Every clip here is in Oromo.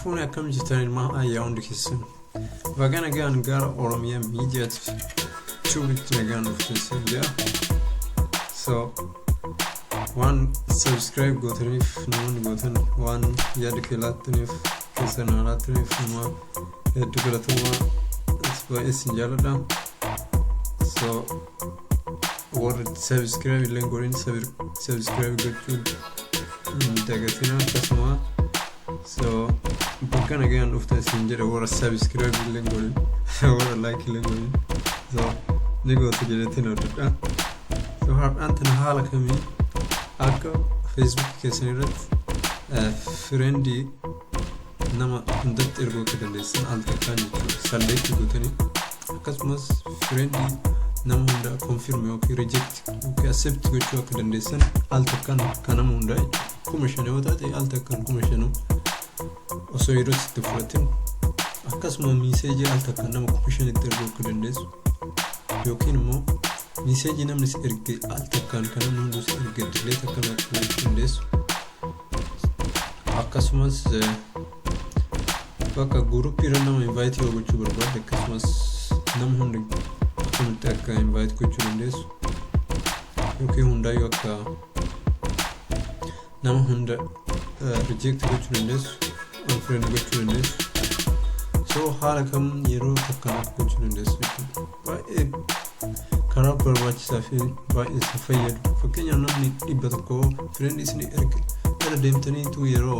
Afuni akam jitani ma ayaund kisin. Vagana gan gara oromia media chubit nagan ufsinja. So one subscribe goten if no one goten one yadkilatin if kisanalatin if ma edukalatuma it's by sinjalada. So word subscribe lengorin subscribe gotu dagatina kasma. So bukan again ufta sinjara word subscribe lengorin or like lengorin. So nego tijeletina tuta. So have anten halakami aka Facebook kesenret friendly nama ndat ergo kedendesan altakani select gotani akasmas friendly nama hunda confirm okay reject okay accept gochu kedendesan altakan kanam hunda commission yotati altakan commission oso irot tufratin akasma message altakan nama commission ergo kedendes yokin mo message namnis erge altakan kanam hunda erge delete kana kedendes akasmas baka group irana invite yo gochu barba akasmas nam hunda contact invite gochu dendes okay hunda yoka nam hunda reject gochu dendes unfriend gochu dendes so halakam yero takana gochu dendes ba kara par watch safi ba isafayed fakenya namni ibatko friend isni erge ada demtani tu yero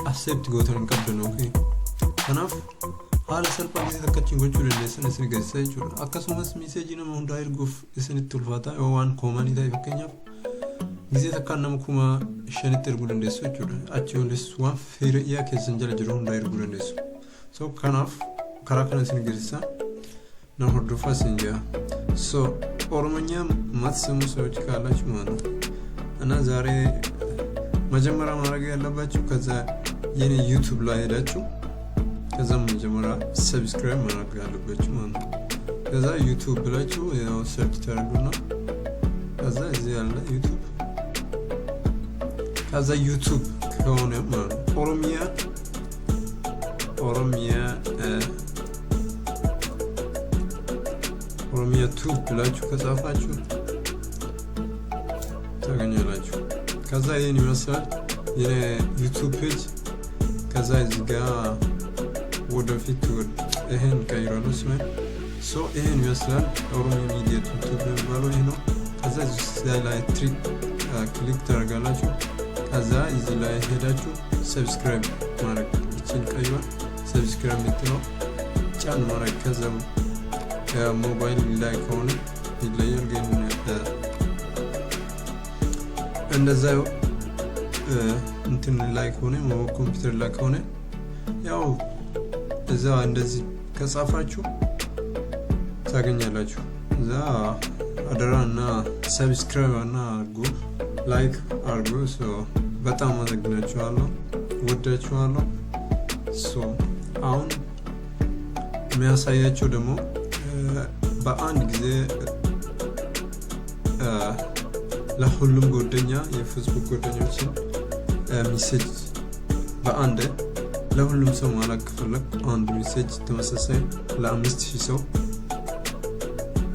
accept gotan kabdano okay kanaf hala salpa gise takachin gochu lesson isni gese chur akasumas message na munda irguf isni tulfata o one common ida fakenya gise takanam kuma shaniter gulendeso chur achondes wa fere ya kesenjala jiro hunda irgulendeso so kanaf karakana isni gisa na hordo fasinja so oromanya matsemu ሰዎች ካላችሁ ማለት እና ዛሬ መጀመሪያ ማድረግ ያለባችሁ ከዛ የኔ ዩቲዩብ ላይ ሄዳችሁ ከዛ መጀመሪያ ሰብስክራይብ ማድረግ ያለባችሁ ማለት ከዛ ዩቲዩብ ብላችሁ ያው ሰርች ታደርጉና ከዛ እዚህ ያለ ዩቲዩብ ከዛ ዩቲዩብ ከሆነ ማለት ኦሮሚያ ቱብ ብላችሁ ከጻፋችሁ ታገኛላችሁ ከዛ ይሄን ይመስላል የዩቲዩብ ፔጅ ከዛ እዚህ ጋር ወደፊት ይሄን ካይራሉ ስሜ ሶ ይሄን ይመስላል ኦሮሚያ ሚዲያ ዩቲዩብ ባለው ይሄ ነው ከዛ እዚህ ላይ ክሊክ ታደርጋላችሁ ከዛ እዚህ ላይ ሄዳችሁ ሰብስክራይብ ማድረግ ይችላል ሰብስክራይብ ልትነው ጫን ማድረግ ከዛ موبايل ላይ ከሆነ ይለያል ግን እንደዛው እንትን ላይ ከሆነ ኮምፒውተር ላይ ከሆነ ያው እዛ እንደዚህ ከጻፋችሁ ታገኛላችሁ እዛ አደራና ሰብስክራይብ እና አርጉ ላይክ አርጉ ሶ በጣም አመሰግናችኋለሁ ወዳችኋለሁ ሶ አሁን የሚያሳያችሁ ደግሞ በአንድ ጊዜ ለሁሉም ጓደኛ የፌስቡክ ጓደኞችን ሜሴጅ በአንድ ለሁሉም ሰው ማላክ ከፈለክ አንድ ሜሴጅ ተመሳሳይ ለ5000 ሰው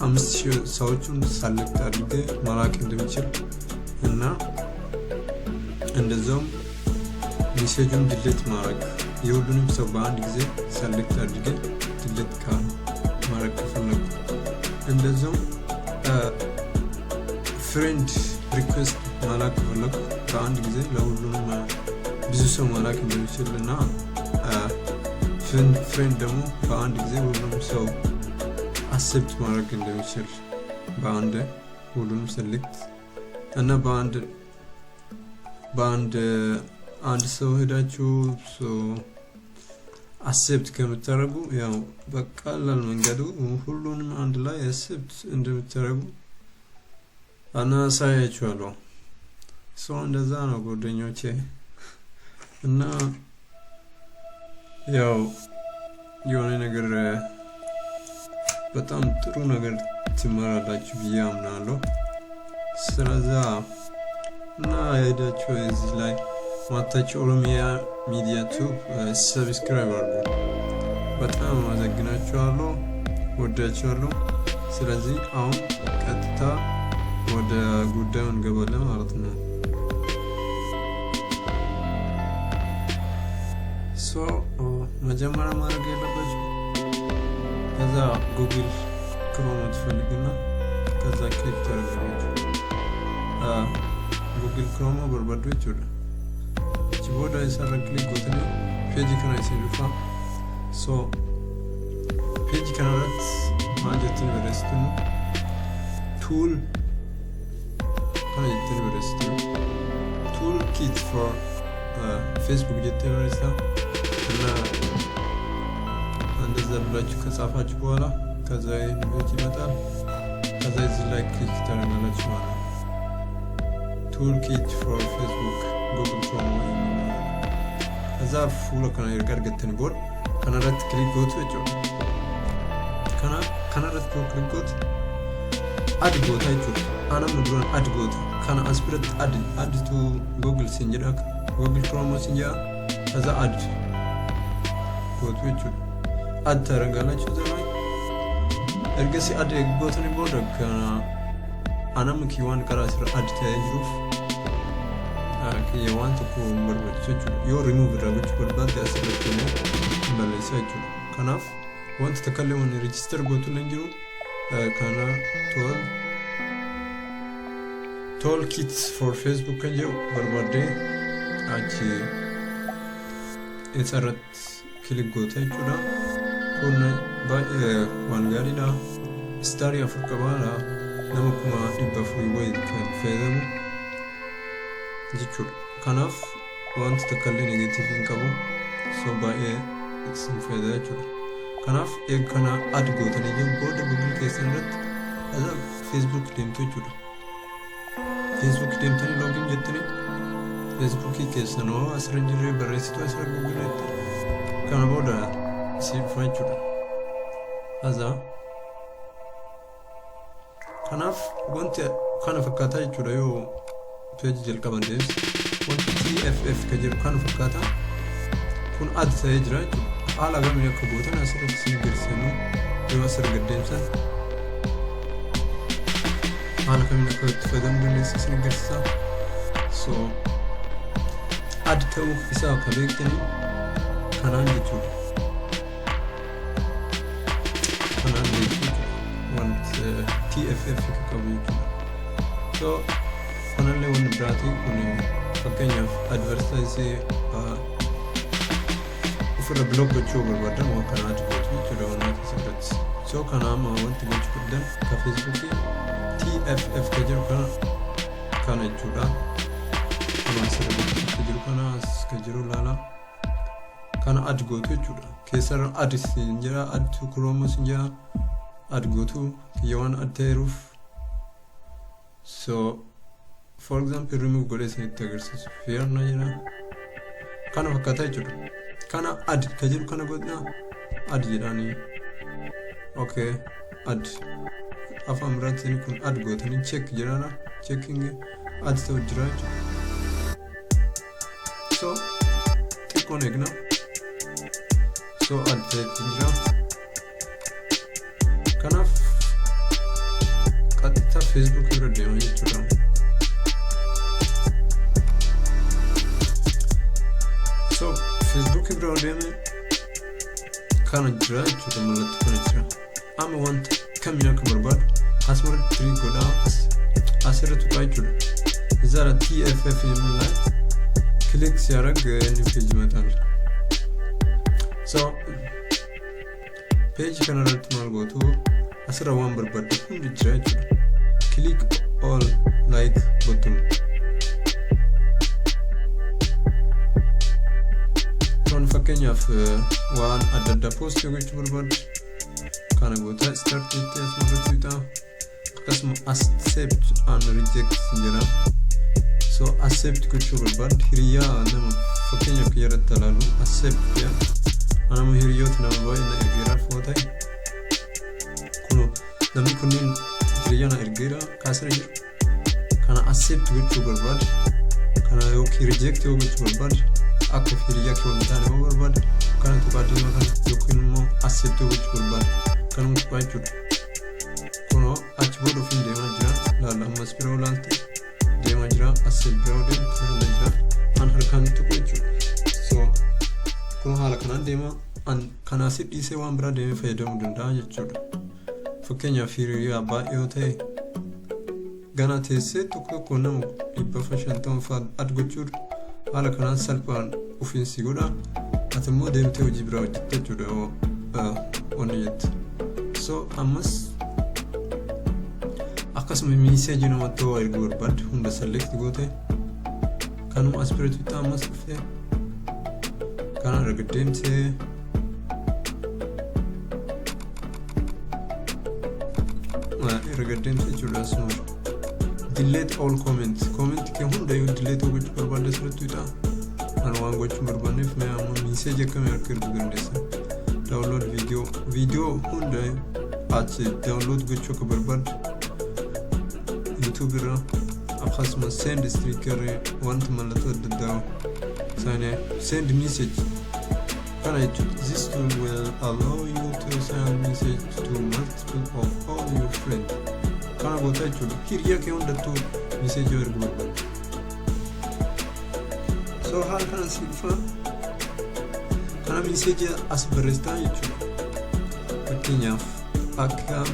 5000 ሰዎችን ሰሌክት አድርጌ ማላክ እንደምችል እና እንደዛው ሜሴጁን ዲሊት ማድረግ የሁሉንም ሰው በአንድ ጊዜ ሰሌክት አድርጌ ዲሊት ማድረግ ከፈለኩ እንደዛው ፍሬንድ ሪኩዌስት ማላክ ከፈለኩ በአንድ ጊዜ ለሁሉም ብዙ ሰው ማላክ እንደምችልና ፍሬንድ ደግሞ በአንድ ጊዜ ሁሉም ሰው አክሰፕት ማድረግ እንደምችል በአንድ ሁሉንም ሰሌክት እና በአንድ አንድ ሰው ሄዳችሁ accept ከምታረጉ ያው በቀላል መንገዱ ሁሉንም አንድ ላይ accept እንደምታረጉ አናሳያችኋለሁ ሶ እንደዛ ነው ጓደኞቼ እና ያው የሆነ ነገር በጣም ጥሩ ነገር ትማራላችሁ ብዬ አምናለሁ ስለዛ እና ሄዳችሁ እዚህ ላይ ማታችሁ ኦሮሚያ ሚዲያ ቱብ ሰብስክራይብ አድርጉ። በጣም አመሰግናችኋለሁ፣ ወዳችኋለሁ። ስለዚህ አሁን ቀጥታ ወደ ጉዳዩ እንገባለን ማለት ነው። መጀመሪያ ማድረግ ያለባችሁ ከዛ ጉግል ክሮም ትፈልጉና ከዛ ክሊክ ታደርጋላችሁ። ጉግል ክሮም በርባዶች ወደ ቦዳ የሰራ ክሊክ ጎትነ ፔጅ ከና ይሰልፋ ፔጅ ከናረት ማጀትን ወደስቱ ቱል ከና ይትን ወደስቱ ቱል ኪት ፎር ፌስቡክ ጀት ወደስታ እና እንደዛ ብላችሁ ከጻፋችሁ በኋላ ከዛ ፔጅ ይመጣል። ከዛ እዚህ ላይ ክሊክ ታደርጋላችሁ ማለት ነው። ቱል ኪት ፎር ፌስቡክ ጉግል ክሮም ከዛ ፉሎ ከና ይርጋርገትን ቦል ከናረት ክሊክ ጎቱ እጆ ከናረት ክሊክ ጎት አድ ቦታ እጆ አና ምድሮን አድ ቦታ ከና አስፕረት አድ ቱ ጉግል ሲንጀራ ጉግል ክሮም ሲንጀራ ከዛ አድ ጎቱ እጆ አድ ታረጋላችሁ ዘማይ እርገሲ አድ ጎቱን ቦል ከና አናም ኪዋን ቀራስር አድ ታይሩፍ you want to go you remove the which would not be selected kanaf want to tell you register go to Nigeria kana toll kits for Facebook and you barbade achi it's a rat click go to chura kuna ba one garida story of kabala namakuma ibafu way kan fedam jichur kanaf want to call negative income so by it's in further kanaf ek kana add go to the Google case and as a Facebook team to Facebook team to login jetni Facebook case no as register barrest as Google kana boda see find as a kanaf want to kind of a kata yo page jel kabandes want TFF kajir kan fakata kun ad sayjra ala gam yakbutan asr singirsenu yo asr gademsa ala kam yakut fadam bilis singirsa so ad taw isa kabekteni kanan yitu want TFF kabekteni so kanale one brati kuni fakenya advertise for a blog with you but then what can I do to the one secrets so can I want to get put them ka Facebook TFF kajir kana juda kana sir kajir kana kajiru lala kana ad go to juda kesar ad sinjara ad to chrome sinjara ad go to yawan ad teruf so for example remove goles ne tagersis fair na yana kana fakata juda kana add kajir kana godna add jirani okay add afam rantin kun add gotani check jirana checking add to jiraj so click on igna so add jira kana katta Facebook ro demo yitura so Facebook ibrodeme kana jira to malat kana am want kamina kabarbad asmar 3 goda asira to kai jira zara TFF yemla click ሲያረግ new page ይመጣል so page ከነረት ማልጎቱ 11 በርባድ ሁሉ jira click all like button fakenya of one at the post which will kana go to start it as mo custom accept and reject sinjana so accept kuchur but hiriya nam fakenya kiyara talalu accept ya anam hiriyot na boy na irgira fotai kuno nami kunin hiriya na irgira kasre kana accept kuchur but kana yookiin reject yoo gochuu barbaade akka firiyaa kee wanta nama barbaade kana tuqaadama kan yookiin immoo accept yoo gochuu barbaade kanuma tuqaachuudha. Kunoo achi booda ofiin deemaa jira laala ammas bira olaante deemaa jira accept bira deemti laala jira an harkaan tuqu jechuudha. So kunoo haala kanaan deemaa an kanaasi dhiisee waan biraa deemee fayyadamuu danda'a jechuudha. Fakkeenyaaf hiriyaa baay'ee yoo ta'e gana teessee tokko nama 150 ad gochuudha. Haala kanaan salphaan ofiinsi godha ati immoo deemtee hojii biraa hojjetta jechuudha wanni jette. So ammas akkasuma miiseejii namatti waa erguu barbaadde hunda select goote kanuma aspirate ammas dhuftee kana erga deemtee jechuudha. Asuma delete all comment kee hunda yoo delete gochuu barbaadde sirriittudha. An waan gochuu barbaanneef mee amma message akkamii akka erguu dandeessa. Download video hunda achi download gochuu akka barbaadde YouTube irra akkasuma send sticker wanta mallattoo adda addaa send message kana jechuudha. This tool will allow you to send message to multiple of all your friends. Kana goota jechuudha. Hiriyaa kee hundattuu message erguu barbaadde. So haala kana si dhufa kana message as barreessitaa jechuudha. Fakkeenyaaf akka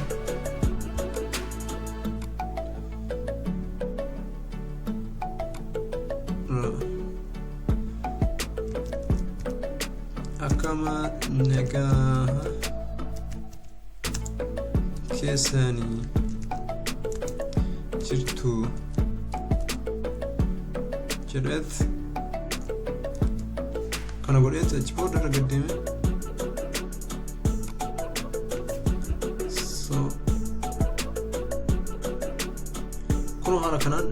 akkama nagaa keessanii jirtu jedheet kana godheet achi booda irra gaddeeme. So kunoo haala kanaan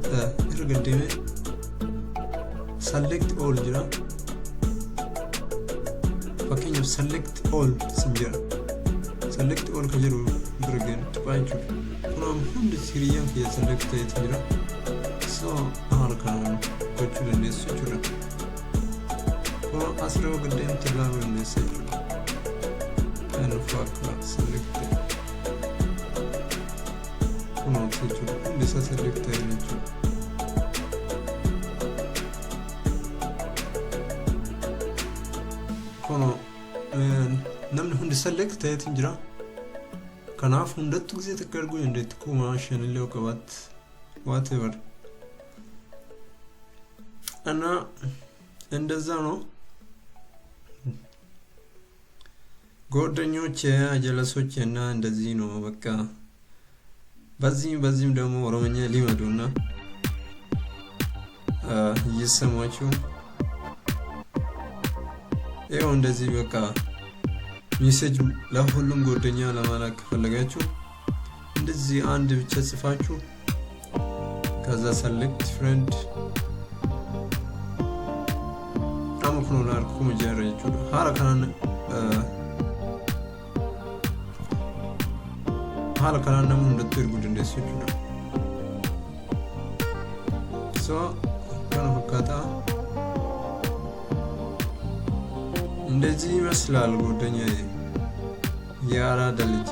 irra gaddeeme select all jira. Fakkeenyaaf select all sin jira. Select all ka jedhu bira ga'e tuqaa jechuudha. Kunoo hundi hiriyyaan kiyya select ta'etu jira. So haala kanaan gochuu dandeessu jechuudha. Kunoo asirra yoo gaddeemte ilaaluu dandeessa jechuudha. Kan fakka select ta'e kunoo jechuudha. Hundi isaa select ta'e jechuudha. namni hundi select ta'etu jira. Kanaaf hundattuu gisee takka arguu dandeetti kuma 5 illee yoo qabaatti whatever እና እንደዛ ነው ጓደኞቼ አጀለሶቼ እና እንደዚህ ነው በቃ። በዚህም ደግሞ ኦሮሞኛ ሊመዱና እየሰማችሁ ይኸው እንደዚህ በቃ ሜሴጅ ለሁሉም ጓደኛ ለማላክ ከፈለጋችሁ እንደዚህ አንድ ብቻ ጽፋችሁ ከዛ select friend አምኩኑ ላርኩ መጀረጁ hala kana namu ndettirgu dandeessu jechuudha. So kana fakkaata እንደዚህ ይመስላል ጓደኛዬ የአራዳ ልጅ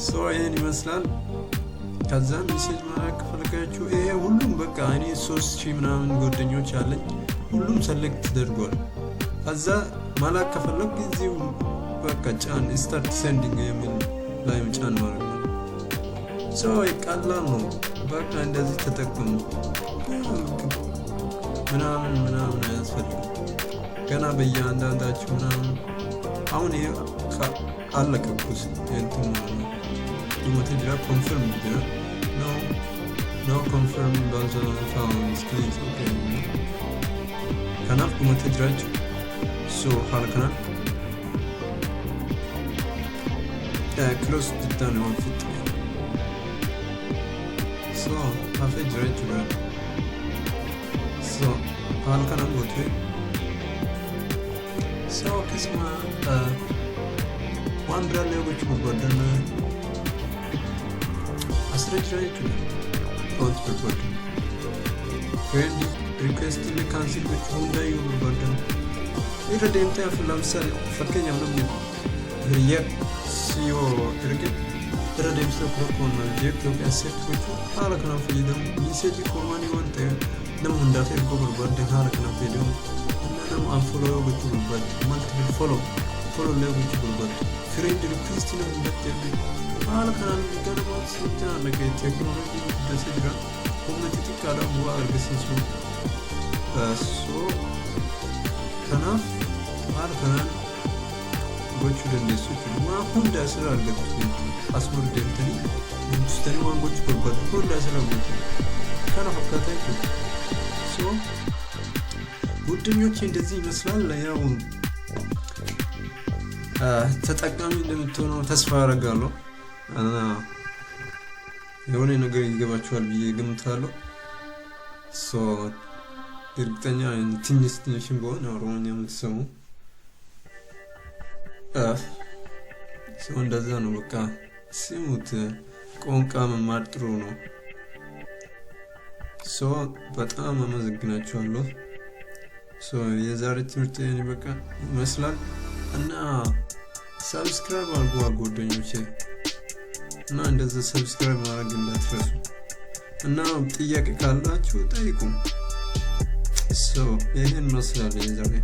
ሶ ይሄን ይመስላል። ከዛ ሜሴጅ ማድረግ ከፈለጋችሁ ይሄ ሁሉም በቃ እኔ 3000 ምናምን ጓደኞች አለኝ ሁሉም ሰሌክት ተደርጓል። ከዛ ማላክ ከፈለግ እዚሁ በቃ ጫን ስታርት ሴንዲንግ የሚል ላይ መጫን ማለት ነው። ሶ ይቀላል ነው በቃ እንደዚህ ተጠቅሙ ምናምን ያስፈልጋል ገና በእያንዳንዳችሁ ምናምን አሁን ይሄ አለቀኩስ እንትን ማለት ነው። ዲሞቴጅራ ኮንፈርም ይደረ no confirm also found please okay kanaf ዲሞቴጅራ so halkana close to done on fit so half a direct so halkana gote so kisma one brand which was done አስረጅራችሁ ፎንት በርባዱ ፍሬንድ ሪኩዌስት ለካንሲል በችሁን ላይ በርባዱ ይረዳምታ ለምሳሌ ፈከኛ ነው ያ ሲዮ እርግጥ ይረዳም ስለኮን ነው የኢትዮጵያ ሴቶች አለከና ፈይደም ሚሴጅ ኮማኒ ወንተ ነው እንዳፈ እኮ በርባዱ አለከና ፈይደም እና አንፎሎ በችሁበት ማልቲፕል ፎሎ ላይ በችሁበት ፍሬንድ ሪኩዌስት ነው እንደተደረገ አለከና ገለባት ሲታ ነገ ቴክኖሎጂ ደስድራ ኮሚኒቲ ካላ ሙዋ አርገሲሱ ሶ ከና አለከና ጎቹ ደንደሱ ማ ሁንዳ ስራ አለበት አስመር ደንተኒ ሙስተኒ ዋንጎቹ በርባዱ ሁንዳ ስራ አለበት ከና ፈካታይቱ ሶ ጉድኞች እንደዚህ ይመስላል ያው ተጠቃሚ እንደምትሆነው ተስፋ አደርጋለሁ እና የሆነ ነገር ይገባችኋል ብዬ ገምታለሁ ሶ እርግጠኛ ትንሽም በሆነ ኦሮሞኛ የምትሰሙ ሶ እንደዛ ነው በቃ ስሙት ቋንቋ መማር ጥሩ ነው ሶ በጣም አመሰግናችኋለሁ ሶ የዛሬ ትምህርት የኔ በቃ ይመስላል እና ሰብስክራይብ አድርጉ ጓደኞቼ እና እንደዛ ሰብስክራይብ ማድረግ እንዳትረሱ እና ጥያቄ ካላችሁ ጠይቁ ሶ ይሄን መስላል የዛሬ